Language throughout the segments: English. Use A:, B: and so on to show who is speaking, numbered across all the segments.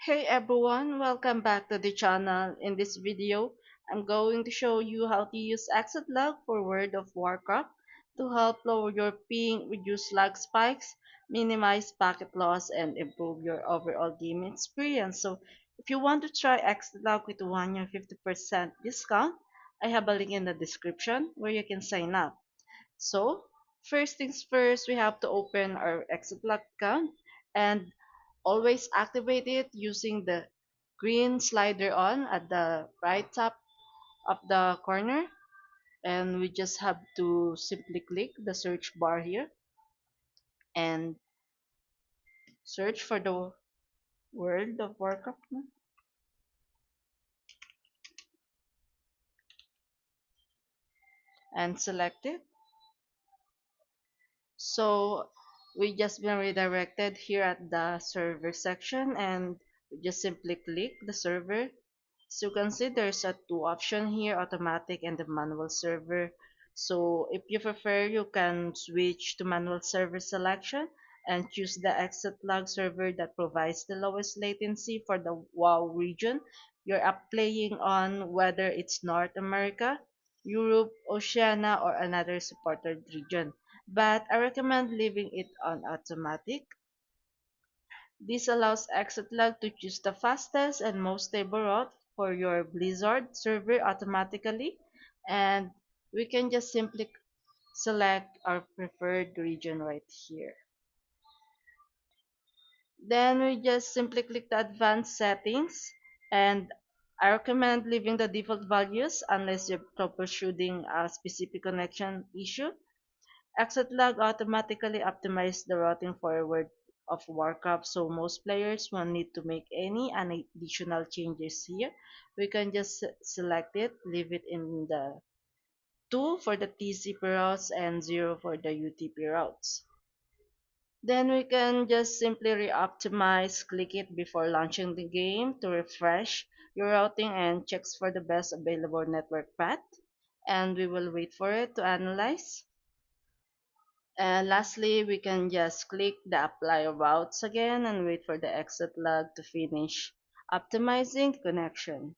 A: Hey everyone, welcome back to the channel. In this video, I'm going to show you how to use exit log for World of Warcraft to help lower your ping, reduce lag spikes, minimize packet loss, and improve your overall game experience. So, if you want to try exit log with 150% discount, I have a link in the description where you can sign up. So, first things first, we have to open our exit log account and always activate it using the green slider on at the right top of the corner, and we just have to simply click the search bar here and search for the World of Warcraft and select it. So we just been redirected here at the server section, and we just simply click the server. So you can see there's a two option here, automatic and the manual server. So if you prefer, you can switch to manual server selection and choose the exit log server that provides the lowest latency for the WoW region you're playing on, whether it's North America, Europe, Oceania, or another supported region. But I recommend leaving it on automatic. This allows ExitLog to choose the fastest and most stable route for your Blizzard server automatically, and we can just simply select our preferred region right here. Then we just simply click the advanced settings, and I recommend leaving the default values unless you're troubleshooting a specific connection issue. ExitLog automatically optimizes the routing for World of Warcraft, so most players won't need to make any additional changes here. We can just select it, leave it in the 2 for the TCP routes and 0 for the UTP routes. Then we can just simply re-optimize, click it before launching the game to refresh your routing and checks for the best available network path. And we will wait for it to analyze. And lastly, we can just click the apply routes again and wait for the exit log to finish optimizing the connection.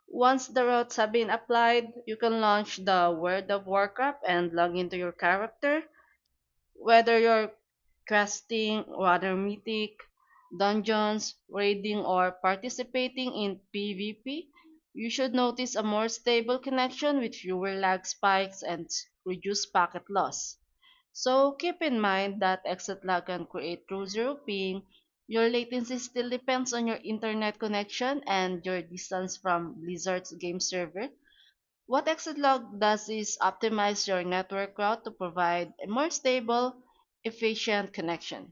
A: Once the routes have been applied, you can launch the World of Warcraft and log into your character. Whether you're questing, water mythic, dungeons, raiding, or participating in PvP, you should notice a more stable connection with fewer lag spikes and reduced packet loss. So keep in mind that exit lag can create true zero ping. Your latency still depends on your internet connection and your distance from Blizzard's game server. What exit log does is optimize your network route to provide a more stable, efficient connection.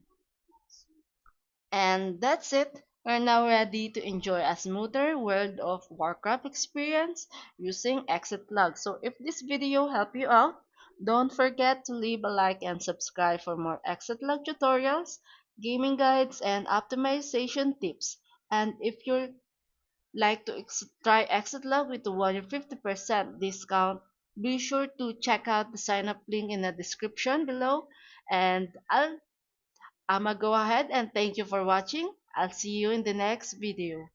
A: And that's it. We're now ready to enjoy a smoother World of Warcraft experience using exit log. So if this video helped you out, don't forget to leave a like and subscribe for more exit log tutorials, gaming guides, and optimization tips. And if you like to try exit log with a 150% discount, be sure to check out the sign up link in the description below. And I'ma go ahead and thank you for watching. I'll see you in the next video.